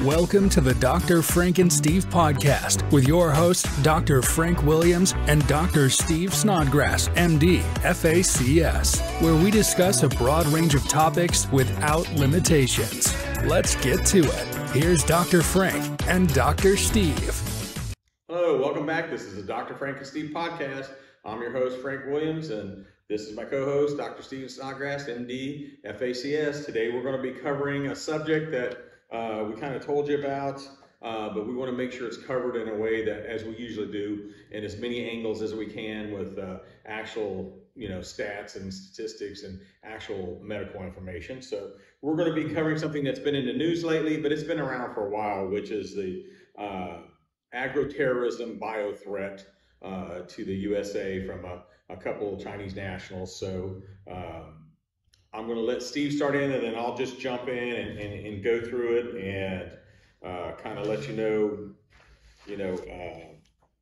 Welcome to the Dr. Frank and Steve podcast with your hosts, Dr. Frank Williams and Dr. Steve Snodgrass, MD, FACS, where we discuss a broad range of topics without limitations. Let's get to it. Here's Dr. Frank and Dr. Steve. Hello, welcome back. This is the Dr. Frank and Steve podcast. I'm your host, Frank Williams, and this is my co-host, Dr. Steve Snodgrass, MD, FACS. Today we're going to be covering a subject that we kind of told you about, but we want to make sure it's covered in a way that, as we usually do, in as many angles as we can with actual, stats and statistics and actual medical information. So we're going to be covering something that's been in the news lately, but it's been around for a while, which is the agroterrorism bio-threat to the USA from a couple of Chinese nationals. So I'm going to let Steve start in, and then I'll just jump in and go through it and kind of let you know,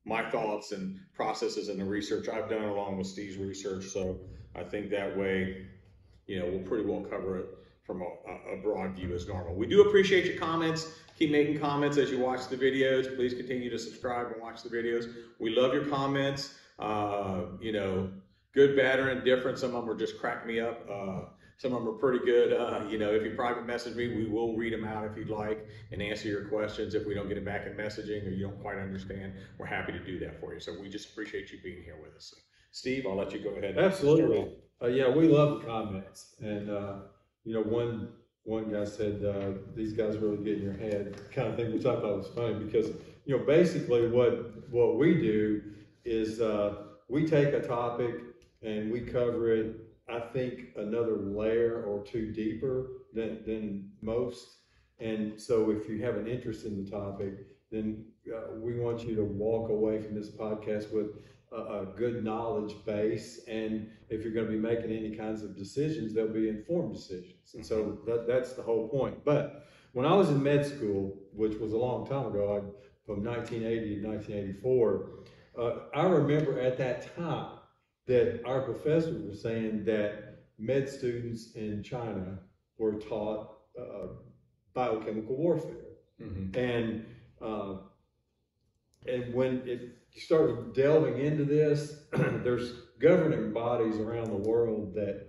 my thoughts and processes and the research I've done along with Steve's research. So I think that way, we'll pretty well cover it from a broad view as normal. We do appreciate your comments. Keep making comments as you watch the videos. Please continue to subscribe and watch the videos. We love your comments. Good, bad, or indifferent. Some of them are just crack me up. Some of them are pretty good. If you private message me, we will read them out if you'd like and answer your questions. If we don't get it back in messaging or you don't quite understand, we're happy to do that for you. So we just appreciate you being here with us. So, Steve, I'll let you go ahead. Absolutely. Yeah, we love the comments. And, one guy said, these guys really get in your head kind of thing, which I thought was funny because, basically what we do is we take a topic and we cover it, I think, another layer or two deeper than most. And so if you have an interest in the topic, then we want you to walk away from this podcast with a good knowledge base. And if you're going to be making any kinds of decisions, they'll be informed decisions. And so that's the whole point. But when I was in med school, which was a long time ago, from 1980 to 1984, I remember at that time that our professors were saying that med students in China were taught biochemical warfare. Mm-hmm. And when you started delving into this, there's governing bodies around the world that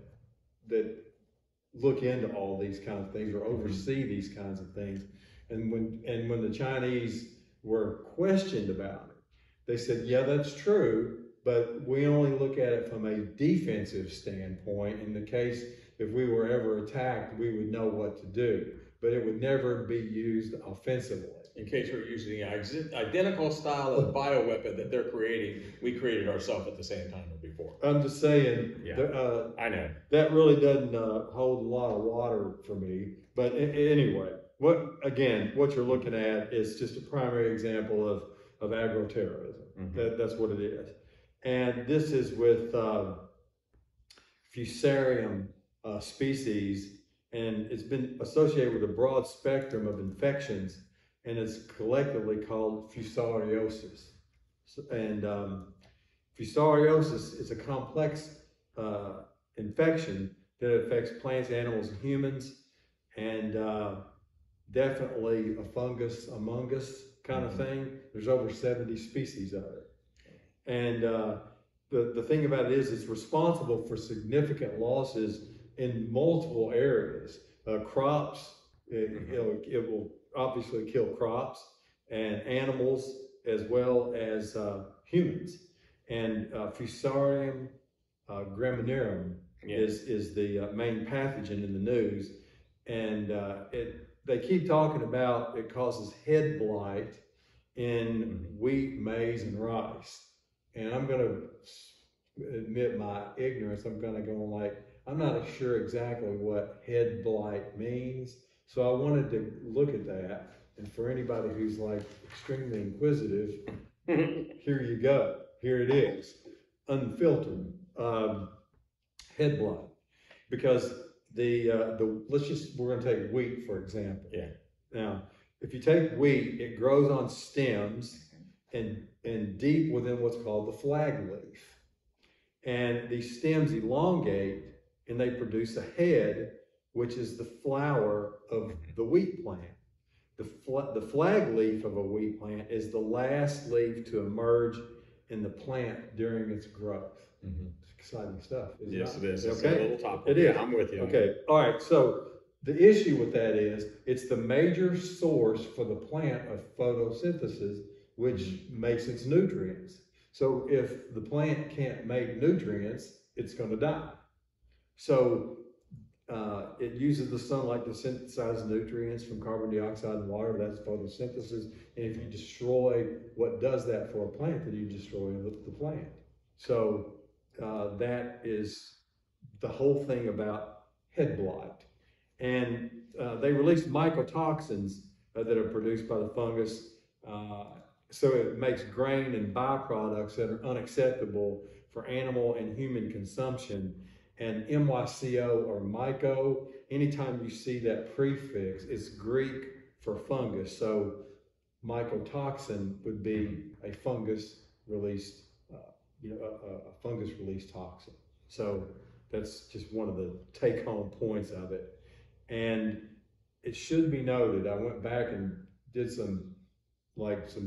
look into all these kinds of things or oversee these kinds of things. And when the Chinese were questioned about it, they said, yeah, that's true, but we only look at it from a defensive standpoint. In the case, if we were ever attacked, we would know what to do, but it would never be used offensively. In case we're using the identical style of bioweapon that they're creating, we created ourselves at the same time as before. I'm just saying, I know. That really doesn't hold a lot of water for me. But anyway, what you're looking at is just a primary example of agroterrorism. Mm-hmm. That's what it is. And this is with Fusarium species, and it's been associated with a broad spectrum of infections, and it's collectively called Fusariosis. And Fusariosis is a complex infection that affects plants, animals, and humans, and definitely a fungus among us kind of thing. There's over 70 species of it. And the thing about it is it's responsible for significant losses in multiple areas. Crops, it will obviously kill crops and animals as well as humans. And Fusarium graminearum is the main pathogen in the news. And they keep talking about it causes head blight in wheat, maize, and rice. And I'm going to admit my ignorance. I'm going to go I'm not sure exactly what head blight means. So I wanted to look at that. And for anybody who's extremely inquisitive, here you go. Here it is. Unfiltered head blight. Because we're going to take wheat, for example. Yeah. Now, if you take wheat, it grows on stems and deep within what's called the flag leaf. And these stems elongate and they produce a head, which is the flower of the wheat plant. The flag leaf of a wheat plant is the last leaf to emerge in the plant during its growth. It's exciting stuff. Yes, it is. Okay. It's a little topical. It is. I'm with you. Okay. All right. So the issue with that is it's the major source for the plant of photosynthesis, which makes its nutrients. So if the plant can't make nutrients, it's going to die. So it uses the sunlight to synthesize nutrients from carbon dioxide and water. That's photosynthesis. And if you destroy what does that for a plant, then you destroy the plant. So that is the whole thing about head blight. And they release mycotoxins that are produced by the fungus. So it makes grain and byproducts that are unacceptable for animal and human consumption. And MYCO or myco, anytime you see that prefix, it's Greek for fungus. So mycotoxin would be a fungus released, a fungus released toxin. So that's just one of the take-home points of it. And it should be noted, I went back and did some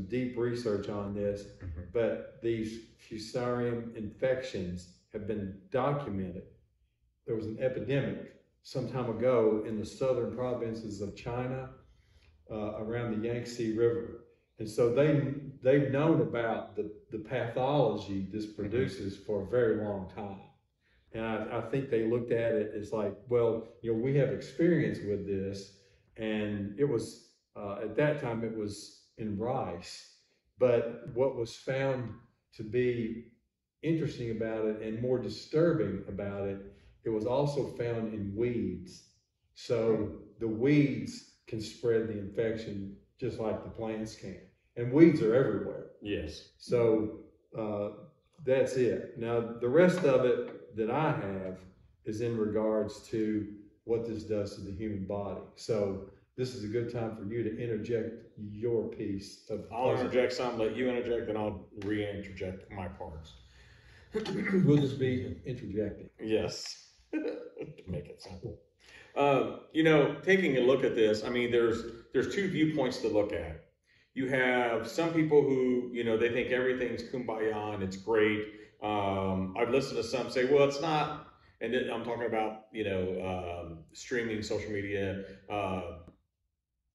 deep research on this, but these Fusarium infections have been documented. There was an epidemic some time ago in the southern provinces of China around the Yangtze River. And so they've known about the pathology this produces for a very long time. And I think they looked at it as like, well, we have experience with this. And it was, at that time, it was in rice. But what was found to be interesting about it and more disturbing about it, it was also found in weeds. So the weeds can spread the infection just like the plants can. And weeds are everywhere. Yes. So that's it. Now, the rest of it that I have is in regards to what this does to the human body. So this is a good time for you to interject your piece of. I'll interject some, let you interject, then I'll re-interject my parts. We'll just be interjecting. Yes. To make it simple. Taking a look at this, I mean, there's two viewpoints to look at. You have some people who, they think everything's kumbaya and it's great. I've listened to some say, well, it's not. And then I'm talking about, streaming, social media,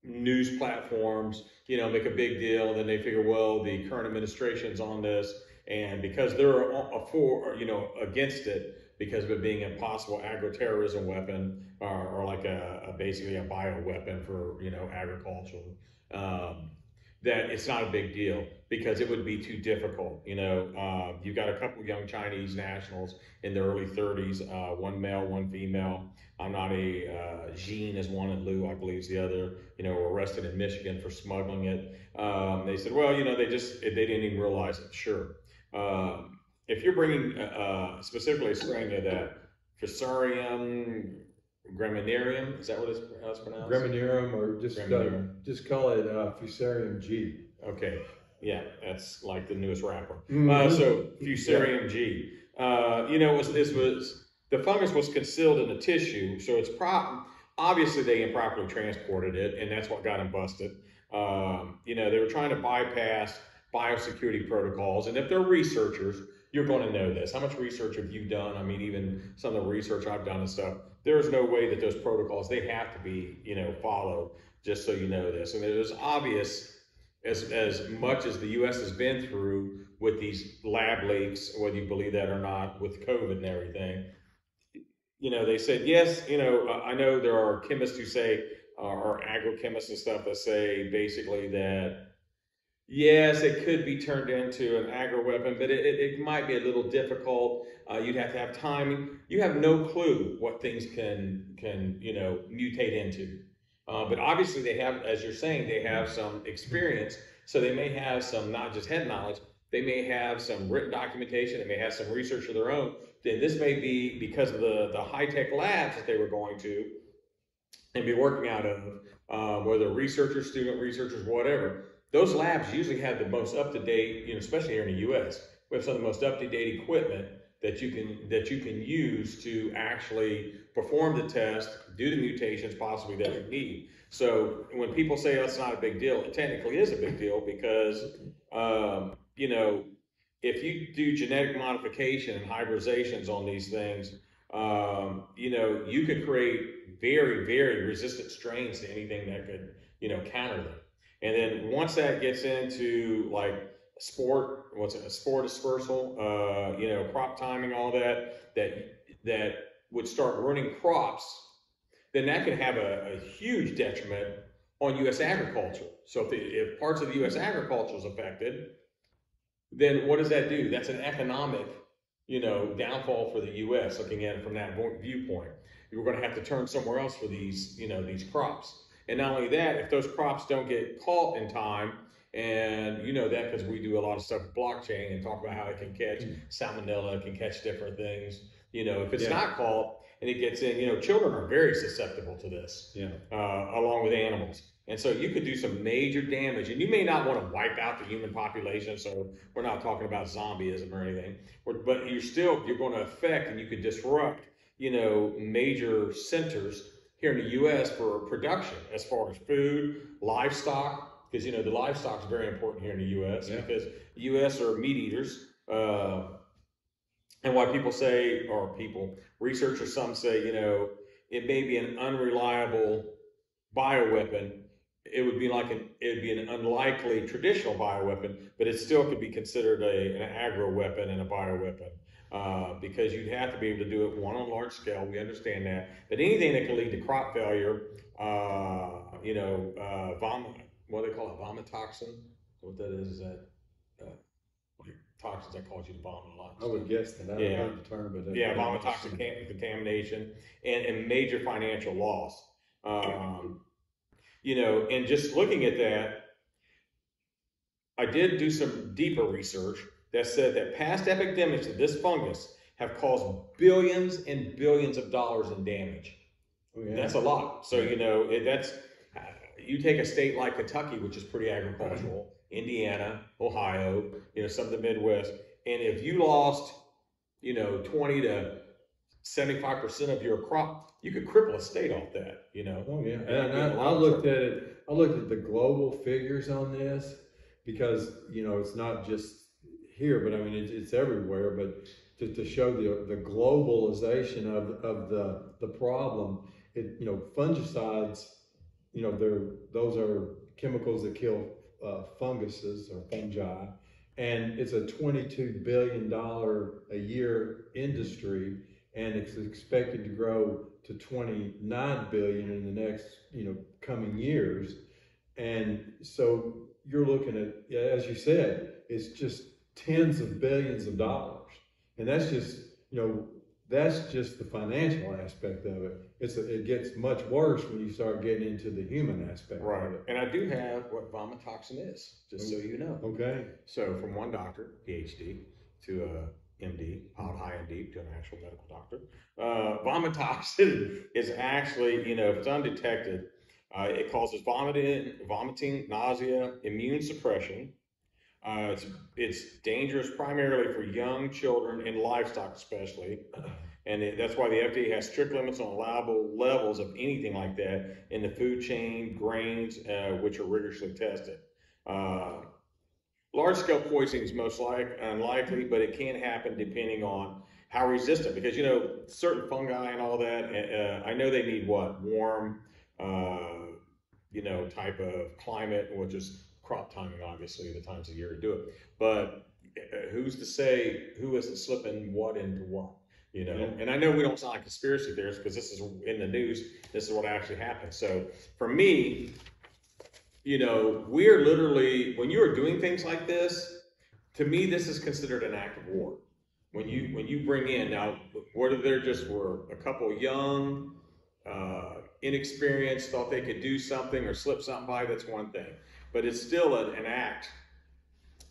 news platforms, make a big deal. And then they figure, well, the current administration's on this. And because they're against it, because of it being a possible agroterrorism weapon or like basically a bio weapon for, agriculture, that it's not a big deal because it would be too difficult. You've got a couple of young Chinese nationals in their early 30s, one male, one female. I'm not a Jean is one and Lou, I believe, is the other, were arrested in Michigan for smuggling it. They said, well, they didn't even realize it. Sure. If you're bringing specifically a strain of that Fusarium, graminearum, is that what it's pronounced? Graminearum, or just call it Fusarium G. Okay, yeah, that's like the newest rapper. Mm-hmm. So Fusarium G. The fungus was concealed in the tissue, so it's obviously they improperly transported it, and that's what got them busted. They were trying to bypass biosecurity protocols, and if they're researchers, you're going to know this. How much research have you done? I mean, even some of the research I've done and stuff, there's no way that those protocols, they have to be, followed, just so you know this. And it is obvious, as much as the U.S. has been through with these lab leaks, whether you believe that or not, with COVID and everything, they said, yes, I know there are chemists who say, or agrochemists and stuff that say basically that, yes, it could be turned into an agro weapon, but it might be a little difficult. You'd have to have time. You have no clue what things can mutate into. But obviously they have, as you're saying, they have some experience. So they may have some, not just head knowledge, they may have some written documentation, they may have some research of their own. Then this may be because of the high-tech labs that they were going to and be working out of, whether researchers, student researchers, whatever. Those labs usually have the most up-to-date, especially here in the U.S., we have some of the most up-to-date equipment that you can use to actually perform the test, do the mutations possibly that you need. So when people say that's not a big deal, it technically is a big deal because you know, if you do genetic modification and hybridizations on these things, you know, you could create very, very resistant strains to anything that could, you know, counter them. And then once that gets into like spore dispersal, you know, crop timing, all that would start ruining crops, then that can have a huge detriment on U.S. agriculture. So if parts of the U.S. agriculture is affected, then what does that do? That's an economic, you know, downfall for the U.S. looking at it from that viewpoint. You're going to have to turn somewhere else for these, you know, these crops. And not only that, if those crops don't get caught in time, and you know that because we do a lot of stuff with blockchain and talk about how it can catch salmonella, it can catch different things. You know, if it's not caught and it gets in, you know, children are very susceptible to this, along with animals. And so you could do some major damage, and you may not want to wipe out the human population. So we're not talking about zombieism or anything, but you're going to affect, and you could disrupt, you know, major centers here in the U.S. for production as far as food, livestock, because, you know, the livestock is very important here in the U.S. because the U.S. are meat eaters. And why people say, researchers, some say, you know, it may be an unreliable bioweapon. It would be an unlikely traditional bioweapon, but it still could be considered an agro weapon and a bioweapon, because you'd have to be able to do it on a large scale. We understand that, but anything that can lead to crop failure, you know, what do they call it, vomitoxin? What that is that toxins that cause you to vomit a lot. I would guess that. I don't know the term, but vomitoxin contamination and major financial loss. You know, and just looking at that, I did do some deeper research that said that past epidemics of this fungus have caused billions and billions of dollars in damage. Oh, yeah. That's a lot. So, you know, you take a state like Kentucky, which is pretty agricultural, Indiana, Ohio, you know, some of the Midwest, and if you lost, you know, 20 to 75% of your crop, you could cripple a state off that, you know. Oh yeah, and I looked at it. I looked at the global figures on this because, you know, it's not just here, but I mean it's everywhere. But to show the globalization of the problem, you know, fungicides, you know, those are chemicals that kill funguses or fungi, and it's a $22 billion a year industry, and it's expected to grow to 29 billion in the next, you know, coming years. And so you're looking at, as you said, it's just tens of billions of dollars, and that's just, you know, that's just the financial aspect of it. It gets much worse when you start getting into the human aspect of it. And I do have what vomitoxin is, just so you know. Okay. So from one doctor, PhD, to a MD, piled high and deep, to an actual medical doctor. Vomitoxin is actually, you know, if it's undetected, it causes vomiting, nausea, immune suppression. It's dangerous primarily for young children and livestock especially, and that's why the FDA has strict limits on allowable levels of anything like that in the food chain, grains, which are rigorously tested. Large-scale poisoning is most unlikely, but it can happen depending on how resistant, because, you know, certain fungi and all that, I know they need warm, you know, type of climate, which is crop timing, obviously, the times of year to do it. But who's to say who isn't slipping what into what, you know? And I know we don't sound like conspiracy theorists because this is in the news. This is what actually happened. So for me, you know, we're literally, when you are doing things like this, to me, this is considered an act of war. When you bring in, now, whether there just were a couple young, inexperienced, thought they could do something or slip something by, that's one thing. But it's still an act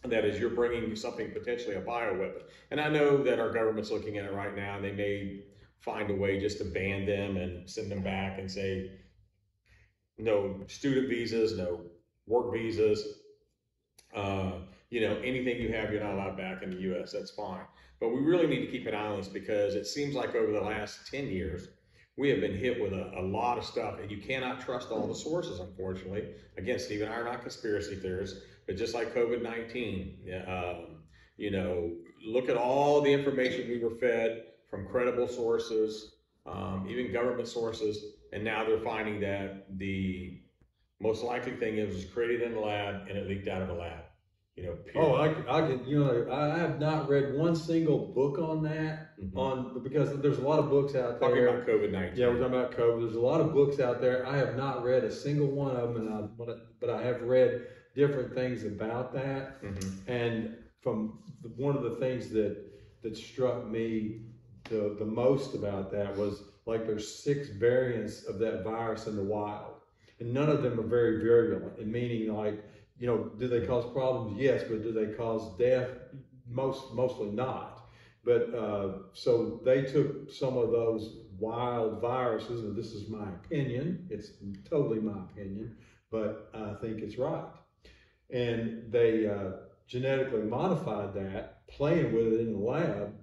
that is, you're bringing something potentially a bioweapon. And I know that our government's looking at it right now, and they may find a way just to ban them and send them back and say, no student visas, no work visas. anything you have, you're not allowed back in the U.S. That's fine. But we really need to keep an eye on this because it seems like over the last 10 years, we have been hit with a lot of stuff, and you cannot trust all the sources, unfortunately. Again, Steve and I are not conspiracy theorists, but just like COVID-19, look at all the information we were fed from credible sources, even government sources, and now they're finding that the most likely thing is it was created in the lab and it leaked out of the lab. Period. Oh, I can, I have not read one single book on that, because there's a lot of books out there. Talking about COVID-19. Yeah, we're talking about COVID. There's a lot of books out there. I have not read a single one of them, but I have read different things about that. And from one of the things that struck me the most about that was, like, there's 6 variants of that virus in the wild, and none of them are very virulent, and meaning, like, do they cause problems? Yes, but do they cause death? Mostly not. But so they took some of those wild viruses, and this is my opinion, it's totally my opinion, but I think it's right. And they genetically modified that, playing with it in the lab,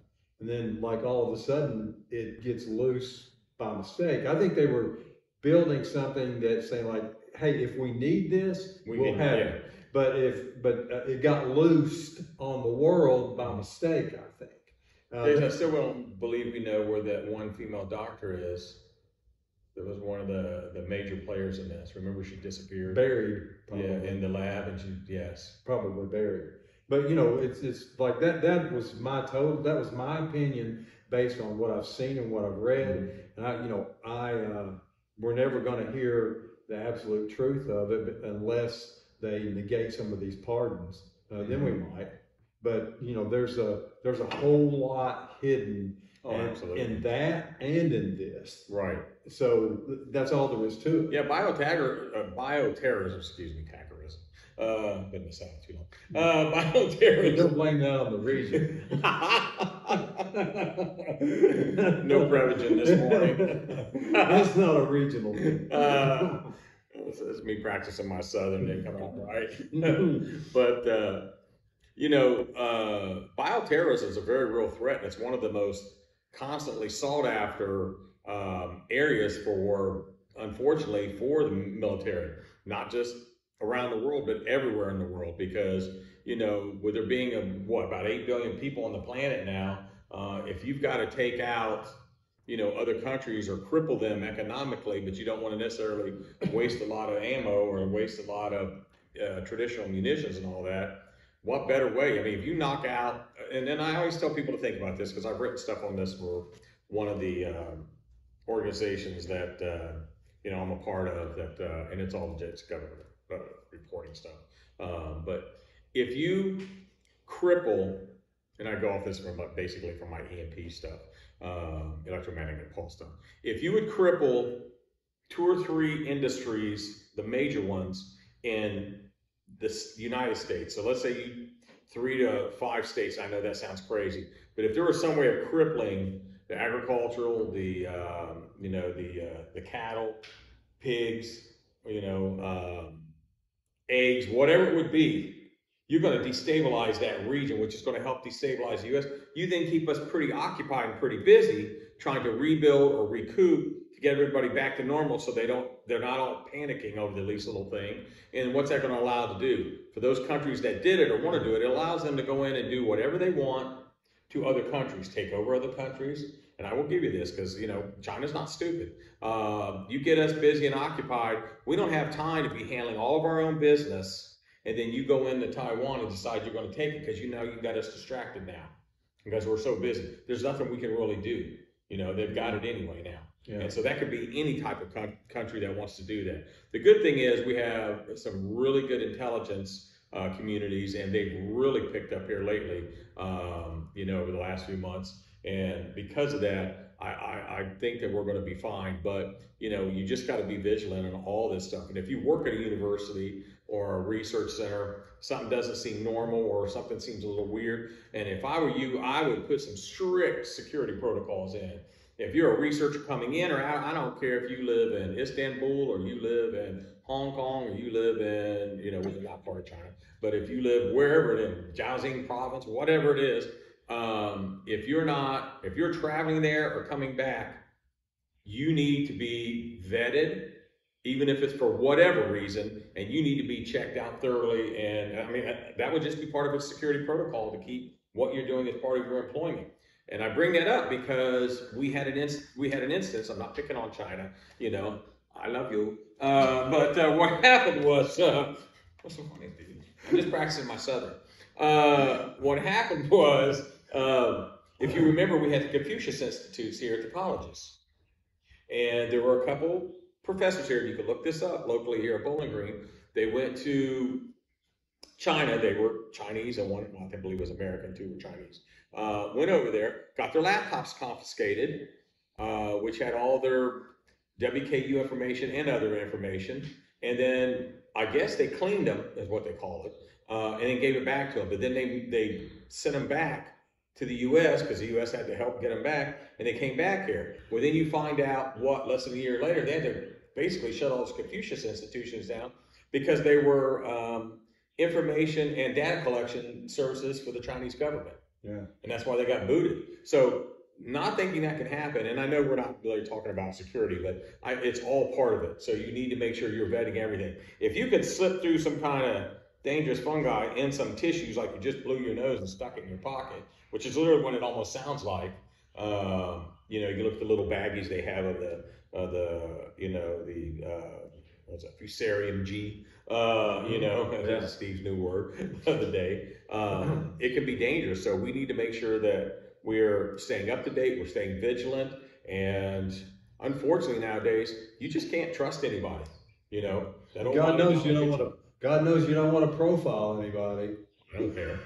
and then, like, all of a sudden it gets loose by mistake. I think they were building something that's saying, like, hey, if we need this, we'll have it. But it got loosed on the world by mistake, I think. I still don't believe we know where that one female doctor is. That was one of the major players in this. Remember, she disappeared. Buried. Probably. Yeah, in the lab, and yes. Probably buried. But it's like that. That was my opinion based on what I've seen and what I've read. And we're never going to hear the absolute truth of it unless they negate some of these pardons. Then we might. But there's a whole lot hidden in that and in this. Right. So that's all there is to it. Yeah, bioterrorism. Excuse me, terrorism. Been in the South too long. Bioterrorism. Don't blame that on the region. No Prevagen this morning. That's not a regional thing. It's me practicing my Southern, they come out right. But, bioterrorism is a very real threat. And it's one of the most constantly sought after areas unfortunately, for the military, not just around the world, but everywhere in the world. Because, with there being about 8 billion people on the planet now, if you've got to take out other countries or cripple them economically, but you don't want to necessarily waste a lot of ammo or waste a lot of traditional munitions and all that. What better way? I mean, if you knock out, and then I always tell people to think about this because I've written stuff on this for one of the organizations that, I'm a part of, and it's all legit, it's government reporting stuff. But if you cripple, and I go off this basically from my EMP stuff, electromagnetic pulse stuff. If you would cripple 2 or 3 industries, the major ones in the United States, so let's say 3 to 5 states, I know that sounds crazy, but if there was some way of crippling the agricultural, the cattle, pigs, eggs, whatever it would be, you're going to destabilize that region, which is going to help destabilize the U.S. You then keep us pretty occupied and pretty busy trying to rebuild or recoup to get everybody back to normal, so they're not all panicking over the least little thing. And what's that going to allow to do? For those countries that did it or want to do it, it allows them to go in and do whatever they want to other countries, take over other countries. And I will give you this because, China's not stupid. You get us busy and occupied, we don't have time to be handling all of our own business. And then you go into Taiwan and decide you're going to take it because you got us distracted now because we're so busy. There's nothing we can really do. They've got it anyway now. Yeah. And so that could be any type of country that wants to do that. The good thing is we have some really good intelligence communities, and they've really picked up here lately, over the last few months. And because of that, I think that we're going to be fine. But, you just got to be vigilant on all this stuff. And if you work at a university or a research center, something doesn't seem normal or something seems a little weird. And if I were you, I would put some strict security protocols in. If you're a researcher coming in or out, I don't care if you live in Istanbul or you live in Hong Kong or you live in, you know, which is not part of China. But if you live wherever it is, Jiaxing province, whatever it is, if you're traveling there or coming back, you need to be vetted, even if it's for whatever reason, and you need to be checked out thoroughly. And I mean, that would just be part of a security protocol to keep what you're doing as part of your employment. And I bring that up because we had an instance. I'm not picking on China, you know. I love you, but what happened was, what's so funny, dude? I'm just practicing my Southern. What happened was, if you remember, we had the Confucius Institutes here at the colleges, and there were a couple professors here. You could look this up locally here at Bowling Green. They went to China. They were Chinese, and one, I believe, was American. Two were Chinese. Went over there, got their laptops confiscated, which had all their WKU information and other information. And then I guess they cleaned them, is what they call it, and then gave it back to them. But then they sent them back to the U.S. because the U.S. had to help get them back, and they came back here. Well, then you find out less than a year later, they had to basically shut all those Confucius institutions down because they were information and data collection services for the Chinese government. Yeah. And that's why they got booted. So not thinking that can happen, and I know we're not really talking about security, but it's all part of it. So you need to make sure you're vetting everything. If you could slip through some kind of dangerous fungi in some tissues, like you just blew your nose and stuck it in your pocket, which is literally what it almost sounds like. You know, you look at the little baggies they have of the what's that, Fusarium G, you know, that's Steve's new word of the day. It can be dangerous. So we need to make sure that we're staying up to date, we're staying vigilant, and unfortunately nowadays, you just can't trust anybody, you know. God knows you don't want to profile anybody. I don't care.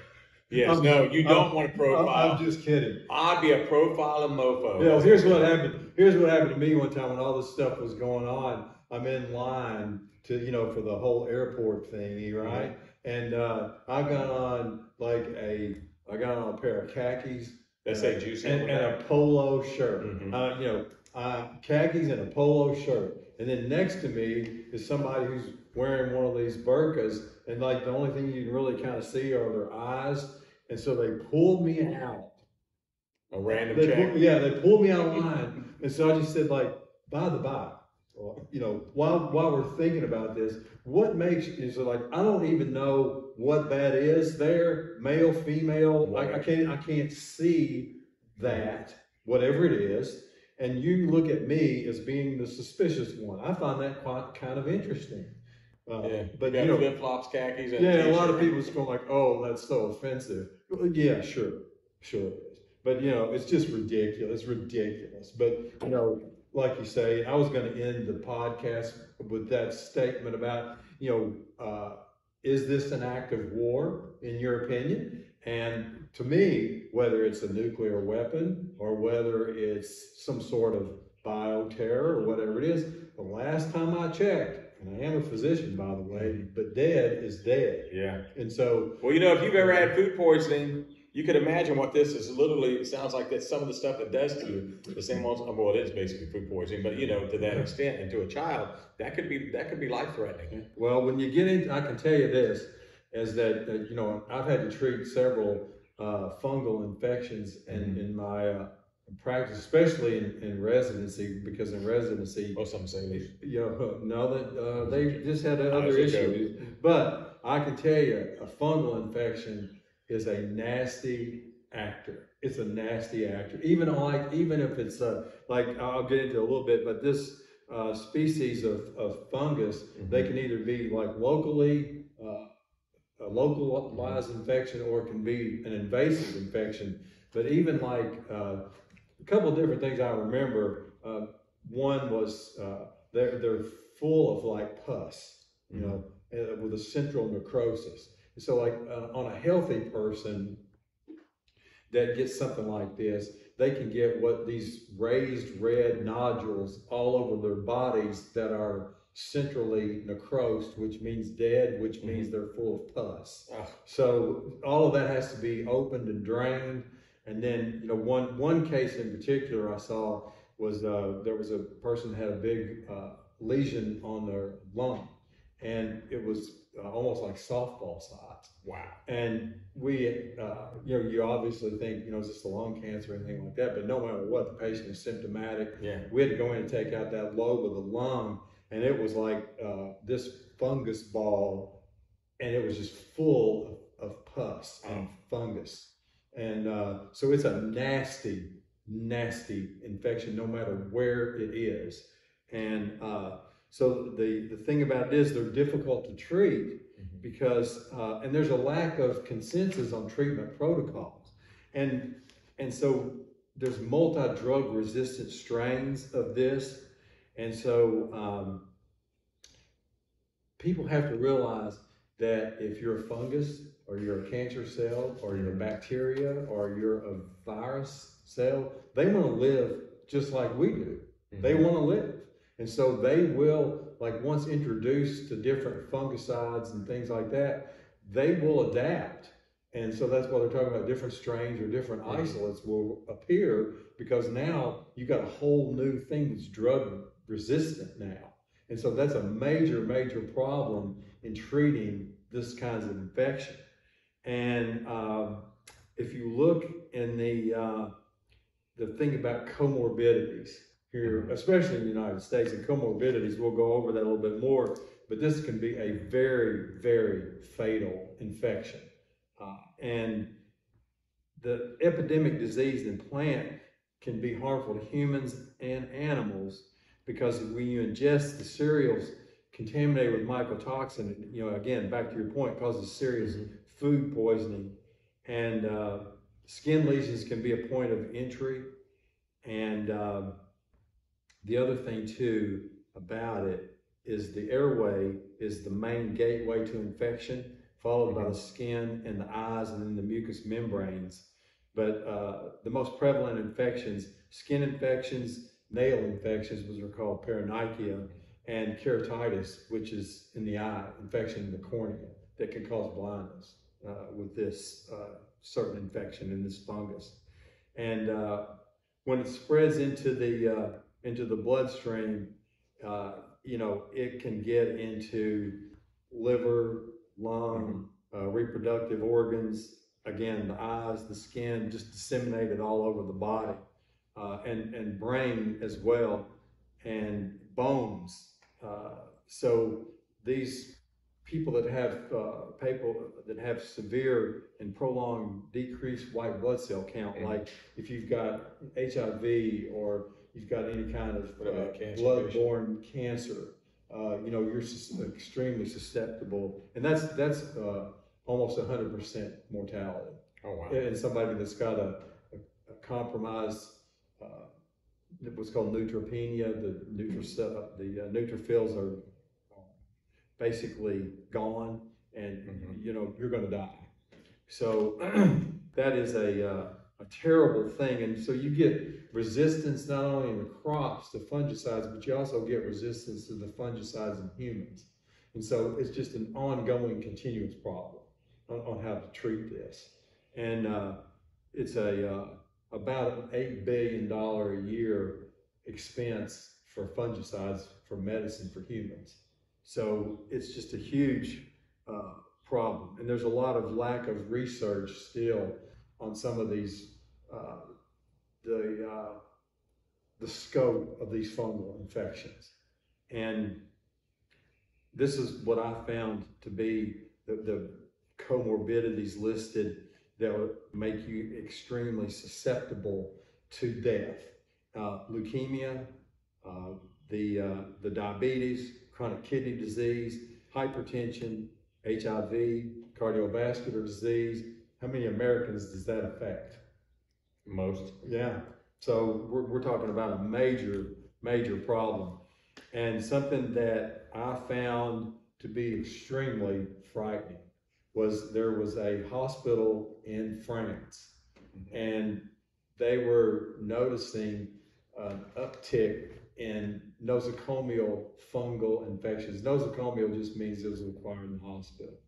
Yes, no, you don't want to profile. I'm just kidding. I'd be a profiling mofo. Yeah, well, here's what happened. Here's what happened to me one time when all this stuff was going on. I'm in line to, you know, for the whole airport thingy, right? And I got on a pair of khakis. That say juicy. And a polo shirt. Mm-hmm. You know, khakis and a polo shirt. And then next to me is somebody who's wearing one of these burqas, and like the only thing you can really kind of see are their eyes. And so they pulled me out. A random check. They pulled me out of line. And so I just said, like, by the by, you know, while we're thinking about this, what makes is like, I don't even know what that is there, male, female. Like I can't see that, whatever it is. And you look at me as being the suspicious one. I find that quite kind of interesting. But you know, flip flops, khakis, and a lot of people just go like, "Oh, that's so offensive." Yeah, sure it is. But you know, it's just ridiculous. But you know, like you say, I was going to end the podcast with that statement about, you know, is this an act of war in your opinion? And to me, whether it's a nuclear weapon or whether it's some sort of bioterror or whatever it is, the last time I checked, and I am a physician, by the way, but dead is dead. Yeah. And so, well, you know, if you've ever had food poisoning, you could imagine what this is. Literally, it sounds like that's some of the stuff it does to you. The same ones. Well, it is basically food poisoning, but you know, to that extent, and to a child, that could be life threatening. Well, when you get into, I can tell you this, is that you know, I've had to treat several fungal infections in my practice, especially in residency, because in residency, some say they just had other issues. But I can tell you, a fungal infection is a nasty actor. It's a nasty actor. Even if it's like, I'll get into a little bit, but this species of fungus, they can either be like locally a localized infection, or it can be an invasive infection. But even like a couple of different things I remember. One was they're full of like pus, you know, with a central necrosis. So like on a healthy person that gets something like this, they can get these raised red nodules all over their bodies that are centrally necrosed, which means dead, which means they're full of pus. So all of that has to be opened and drained. And then, you know, one case in particular I saw was there was a person that had a big lesion on their lung, and it was almost like softball size. Wow. And we, you obviously think, is this a lung cancer or anything like that? But no matter what, the patient is symptomatic. Yeah. We had to go in and take out that lobe of the lung, and it was like this fungus ball, and it was just full of pus and fungus. And so it's a nasty, nasty infection, no matter where it is. And so the thing about this, they're difficult to treat because, and there's a lack of consensus on treatment protocols. And so there's multi-drug resistant strains of this. And so people have to realize that if you're a fungus or you're a cancer cell or you're a bacteria or you're a virus cell, they want to live just like we do. They want to live. And so they will, like once introduced to different fungicides and things like that, they will adapt. And so that's why they're talking about different strains or different isolates will appear, because now you've got a whole new thing that's drug resistant now. And so that's a major, major problem in treating this kinds of infection. And if you look in the thing about comorbidities here, especially in the United States, and comorbidities, we'll go over that a little bit more, but this can be a very, very fatal infection. And the epidemic disease in plant can be harmful to humans and animals, because when you ingest the cereals contaminated with mycotoxin, again, back to your point, causes serious food poisoning. And skin lesions can be a point of entry. And the other thing too about it is the airway is the main gateway to infection, followed by the skin and the eyes and then the mucous membranes. But the most prevalent infections, skin infections, nail infections, which are called paronychia, and keratitis, which is in the eye, infection in the cornea that can cause blindness with this certain infection in this fungus. And when it spreads into the bloodstream, it can get into liver, lung, reproductive organs, again, the eyes, the skin, just disseminated all over the body, and brain as well, and bones. So these people that have severe and prolonged decreased white blood cell count, like if you've got HIV or you've got any kind of blood-borne cancer, you're extremely susceptible, and that's almost 100% mortality. Oh wow! And somebody that's got a compromised, what's called neutropenia, the neutrophils are basically gone, and you're going to die. So that is a terrible thing, and so you get resistance not only in the crops to fungicides, but you also get resistance to the fungicides in humans. And so it's just an ongoing, continuous problem on how to treat this. And it's about an $8 billion a year expense for fungicides for medicine for humans. So it's just a huge problem. And there's a lot of lack of research still on some of these, the scope of these fungal infections. And this is what I found to be the comorbidities listed that would make you extremely susceptible to death. Leukemia, the diabetes, chronic kidney disease, hypertension, HIV, cardiovascular disease. How many Americans does that affect? Most. Yeah. So we're talking about a major, major problem. And something that I found to be extremely frightening was there was a hospital in France, and they were noticing an uptick in nosocomial fungal infections. Nosocomial just means it was acquired in the hospital.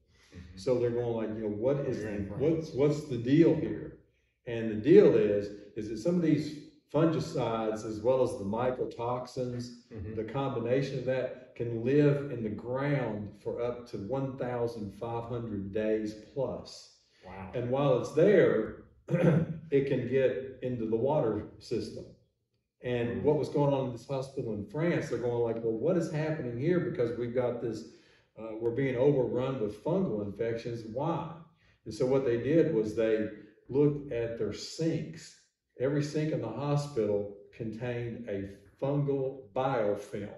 So they're going like, what's the deal here? And the deal is that some of these fungicides, as well as the mycotoxins, the combination of that can live in the ground for up to 1,500 days plus. Wow. And while it's there, it can get into the water system. And what was going on in this hospital in France, they're going like, well, what is happening here? Because we've got this, we're being overrun with fungal infections. Why? And so what they did was they looked at their sinks. Every sink in the hospital contained a fungal biofilm.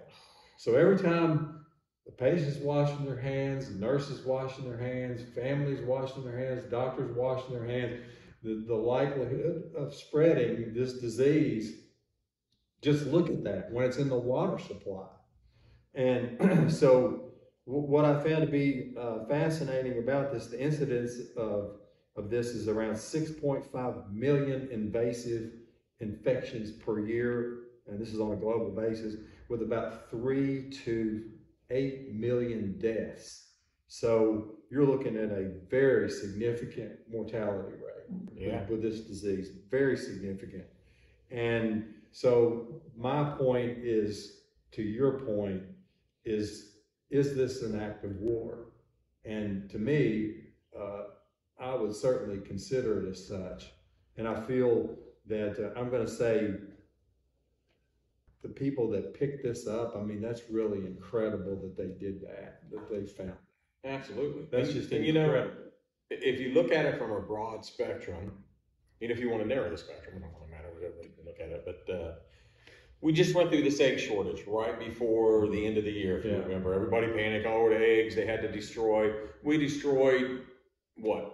So every time the patient's washing their hands, the nurses washing their hands, families washing their hands, doctors washing their hands, the likelihood of spreading this disease, just look at that when it's in the water supply. And so what I found to be fascinating about this, the incidence of this is around 6.5 million invasive infections per year, and this is on a global basis, with about 3 to 8 million deaths. So you're looking at a very significant mortality rate with this disease, very significant. And so my point is, to your point, is this an act of war? And to me, I would certainly consider it as such. And I feel that I'm going to say the people that picked this up, I mean, that's really incredible that they did that they found. Absolutely. That's just and incredible. You know, if you look at it from a broad spectrum, and if you want to narrow the spectrum, it don't really matter whatever you look at it, but we just went through this egg shortage right before the end of the year, if you remember. Everybody panicked, the eggs they had to destroy. We destroyed,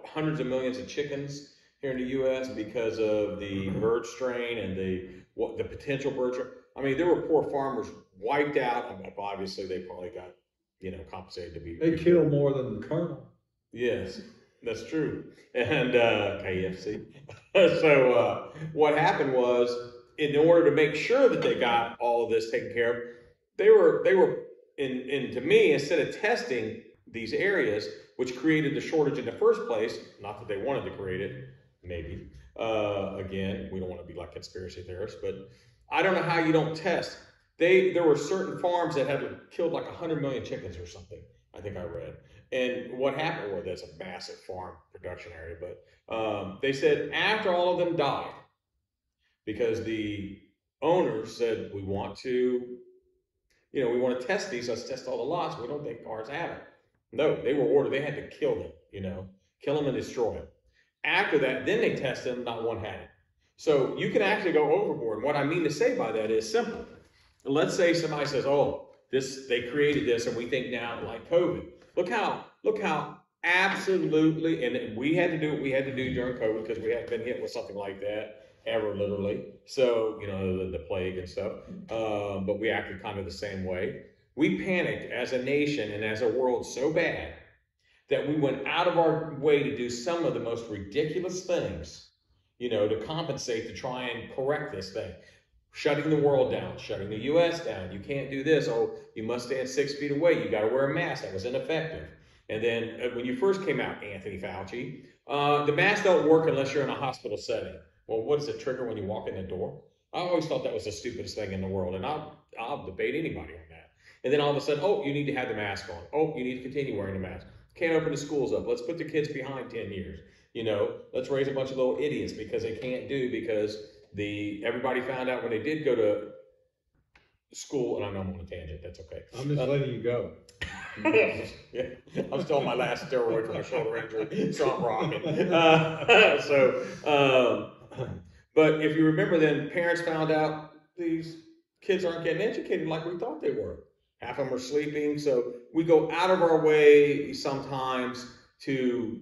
hundreds of millions of chickens here in the U.S. because of the bird strain and the potential bird strain. I mean, there were poor farmers wiped out. Obviously, they probably got, compensated to be. They kill more than the Colonel. Yes, that's true. And KFC. So what happened was, in order to make sure that they got all of this taken care of, they were and to me, instead of testing these areas, which created the shortage in the first place, not that they wanted to create it, maybe. Again, we don't want to be like conspiracy theorists, but I don't know how you don't test. There were certain farms that had killed like 100 million chickens or something, I think I read. And what happened, that's a massive farm production area, but they said after all of them died, because the owners said, we want to test these, let's test all the lots, we don't think ours have it. No, they were ordered, they had to kill them, kill them and destroy them. After that, then they tested them, not one had it. So you can actually go overboard. And what I mean to say by that is simple. Let's say somebody says, they created this and we think now like COVID. Look how absolutely, and we had to do what we had to do during COVID because we hadn't been hit with something like that ever, literally. So, the plague and stuff. But we acted kind of the same way. We panicked as a nation and as a world so bad that we went out of our way to do some of the most ridiculous things, to compensate, to try and correct this thing. Shutting the world down, shutting the U.S. down. You can't do this. You must stand 6 feet away. You got to wear a mask. That was ineffective. And then when you first came out, Anthony Fauci, the masks don't work unless you're in a hospital setting. Well, what does it trigger when you walk in the door? I always thought that was the stupidest thing in the world, and I'll debate anybody on that. And then all of a sudden, you need to have the mask on. You need to continue wearing the mask. Can't open the schools up. Let's put the kids behind 10 years. Let's raise a bunch of little idiots because they can't because everybody found out when they did go to school, and I know I'm on a tangent, that's okay. I'm just letting you go. Yeah, I'm still on my last steroid for my shoulder injury, so I'm rocking. But if you remember, then parents found out these kids aren't getting educated like we thought they were. Half of them are sleeping. So we go out of our way sometimes to,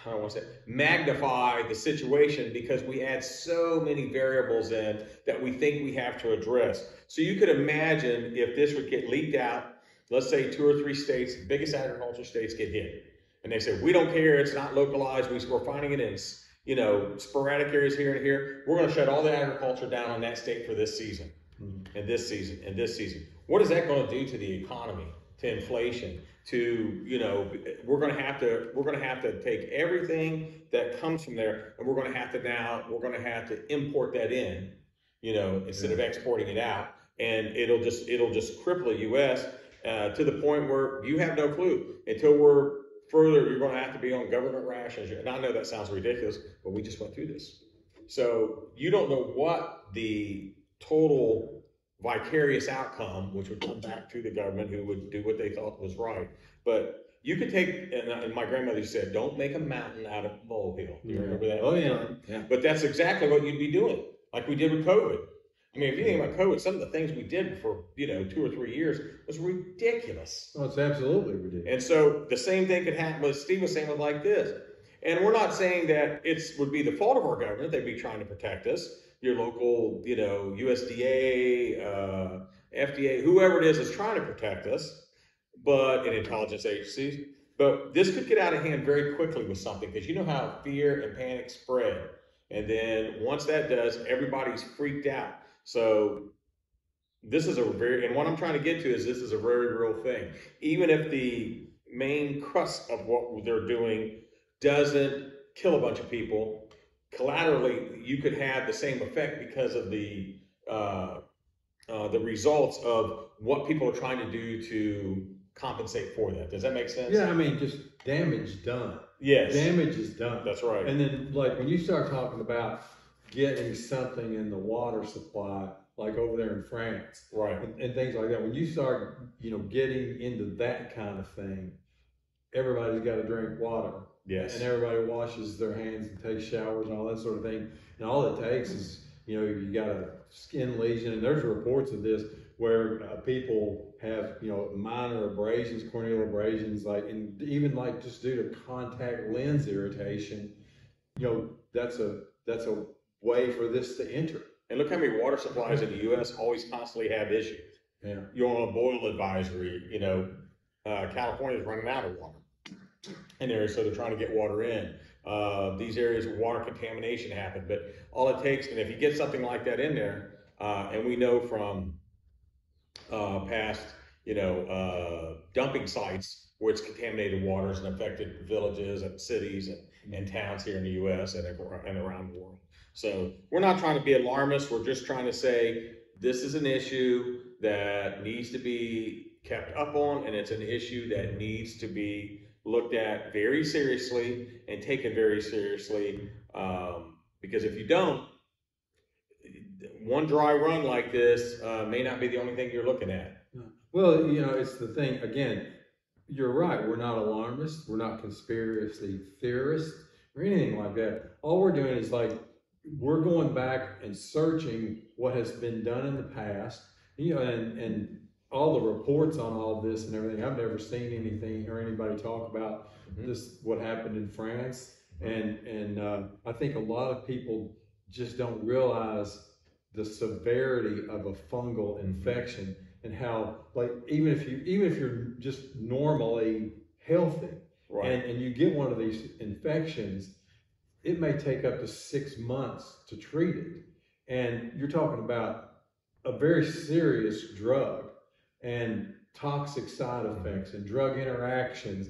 I don't want to say, magnify the situation because we add so many variables in that we think we have to address. So you could imagine if this would get leaked out, let's say 2 or 3 states, biggest agriculture states get hit. And they say, we don't care, it's not localized, we're finding it in sporadic areas here and here. We're going to shut all the agriculture down on that state for this season, and this season, and this season. What is that going to do to the economy, to inflation, to, we're going to have to take everything that comes from there, and we're going to have to import that in, instead of exporting it out. and it'll just cripple the U.S. To the point where you have no clue until we're further. You're going to have to be on government rations. And I know that sounds ridiculous, but we just went through this. So you don't know what the total vicarious outcome, which would come back to the government, who would do what they thought was right. But you could take, and my grandmother said, don't make a mountain out of a molehill. Do you remember that? Oh, yeah. But that's exactly what you'd be doing, like we did with COVID. I mean, if you think about COVID, some of the things we did for, 2 or 3 years was ridiculous. Oh, it's absolutely ridiculous. And so the same thing could happen, what Steve was saying, was like this. And we're not saying that it would be the fault of our government. They'd be trying to protect us. Your local, USDA, FDA, whoever it is trying to protect us, and intelligence agencies. But this could get out of hand very quickly with something, because you know how fear and panic spread. And then once that does, everybody's freaked out. So this is and what I'm trying to get to is this is a very real thing. Even if the main crux of what they're doing doesn't kill a bunch of people, collaterally, you could have the same effect because of the results of what people are trying to do to compensate for that. Does that make sense? Yeah, I mean, just damage done. Yes. Damage is done. That's right. And then, like, when you start talking about getting something in the water supply, like over there in France, right, and things like that, when you start, getting into that kind of thing, everybody's got to drink water. Yes. And everybody washes their hands and takes showers and all that sort of thing. And all it takes is, you got a skin lesion, and there's reports of this where people have, minor abrasions, corneal abrasions, and even just due to contact lens irritation, that's a way for this to enter. And look how many water supplies in the U.S. always constantly have issues. Yeah. You're on a boil advisory, California's running out of water. And so they're trying to get water in. These areas where water contamination happened, but all it takes, and if you get something like that in there, and we know from past, dumping sites where it's contaminated waters and affected villages and cities and towns here in the U.S. and around the world. So we're not trying to be alarmist. We're just trying to say this is an issue that needs to be kept up on, and it's an issue that needs to be looked at very seriously and taken very seriously, because if you don't, one dry run like this may not be the only thing you're looking at. Well, it's the thing, again, you're right, we're not alarmists, we're not conspiracy theorists or anything like that. All we're doing is we're going back and searching what has been done in the past, and all the reports on all this and everything. I've never seen anything or anybody talk about this, what happened in France. And I think a lot of people just don't realize the severity of a fungal infection, and how, even if you're just normally healthy, right, and you get one of these infections, it may take up to 6 months to treat it. And you're talking about a very serious drug and toxic side effects and drug interactions.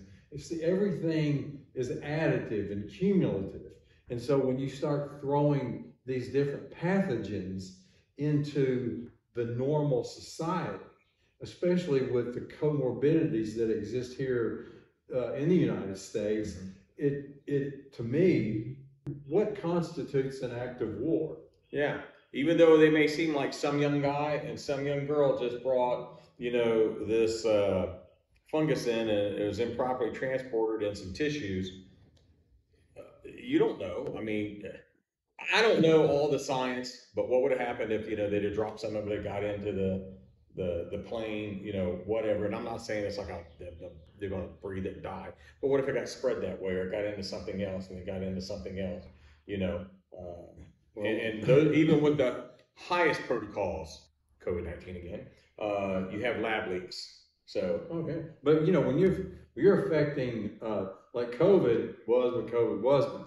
Everything is additive and cumulative. And so when you start throwing these different pathogens into the normal society, especially with the comorbidities that exist here in the United States, it to me, what constitutes an act of war? Yeah, even though they may seem like some young guy and some young girl just brought, this fungus in, and it was improperly transported in some tissues. You don't know. I mean, I don't know all the science, but what would have happened if, they'd have dropped some of it, got into the plane, whatever. And I'm not saying it's like they're going to breathe it and die, but what if it got spread that way, or it got into something else and it got into something else, even with the highest protocols, COVID-19 again, you have lab leaks. So okay, but when you're affecting like COVID was what COVID was, but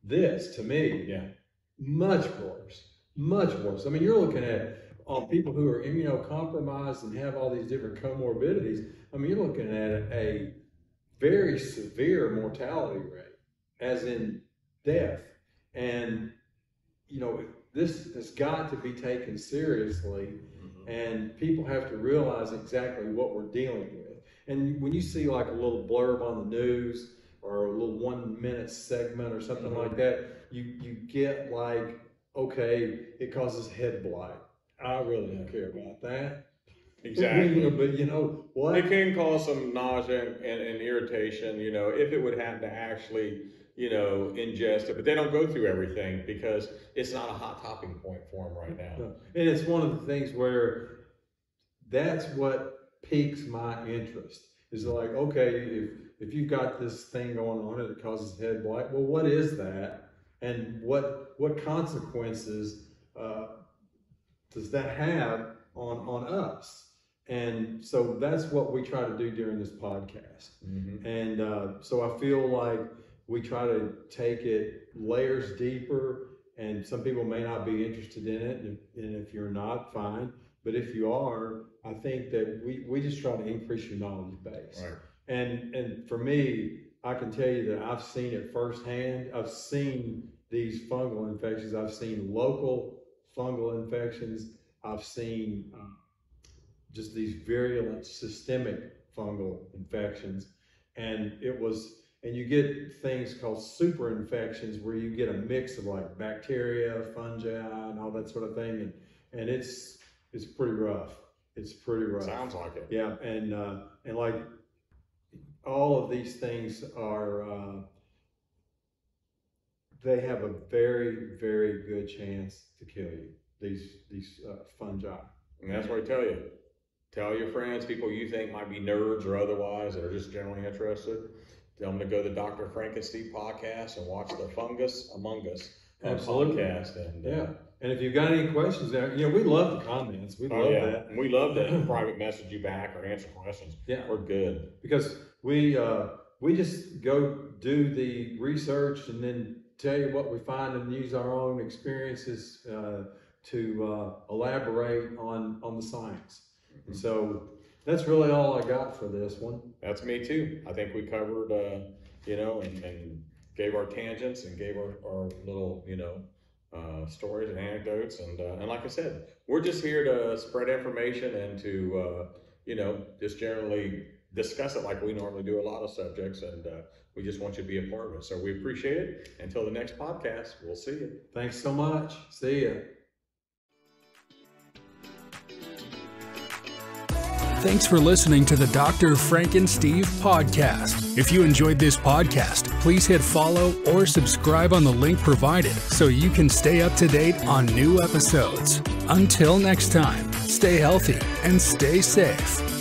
this to me, yeah, much worse. I mean, you're looking at people who are immunocompromised and have all these different comorbidities. I mean, you're looking at a very severe mortality rate, as in death, and this has got to be taken seriously. And people have to realize exactly what we're dealing with. And when you see like a little blurb on the news or a little 1 minute segment or something like that, you get like, okay, it causes head blight. I really don't care about that. Exactly. But you know what? It can cause some nausea and irritation, you know, if it would happen to actually, you know, ingest it. But they don't go through everything because it's not a hot topping point for them right now. No. And it's one of the things where that's what piques my interest. Is like, okay, if you've got this thing going on and it causes head blight, well, what is that? And what consequences does that have on us? And so that's what we try to do during this podcast. And so I feel like we try to take it layers deeper, and some people may not be interested in it. And if you're not, fine. But if you are, I think that we just try to increase your knowledge base. Right. And for me, I can tell you that I've seen it firsthand. I've seen these fungal infections. I've seen local fungal infections. I've seen just these virulent systemic fungal infections. And you get things called super infections where you get a mix of like bacteria, fungi, and all that sort of thing. And it's pretty rough. It's pretty rough. Sounds like it. Yeah, and like all of these things are, they have a very, very good chance to kill you. These fungi. And that's what I tell you. Tell your friends, people you think might be nerds or otherwise that are just generally interested. Tell them to go to the Dr. Frank and Steve podcast and watch the Fungus Among Us podcast. And and if you've got any questions there, you know, we love the comments. We love that. And we love to private message you back or answer questions. Yeah, we're good because we just go do the research and then tell you what we find and use our own experiences to elaborate on the science. And so that's really all I got for this one. That's me too. I think we covered, you know, and gave our tangents and gave our little, you know, stories and anecdotes. And like I said, we're just here to spread information and to, you know, just generally discuss it like we normally do a lot of subjects. And we just want you to be a part of it. So we appreciate it. Until the next podcast, we'll see you. Thanks so much. See ya. Thanks for listening to the Dr. Frank and Steve podcast. If you enjoyed this podcast, please hit follow or subscribe on the link provided so you can stay up to date on new episodes. Until next time, stay healthy and stay safe.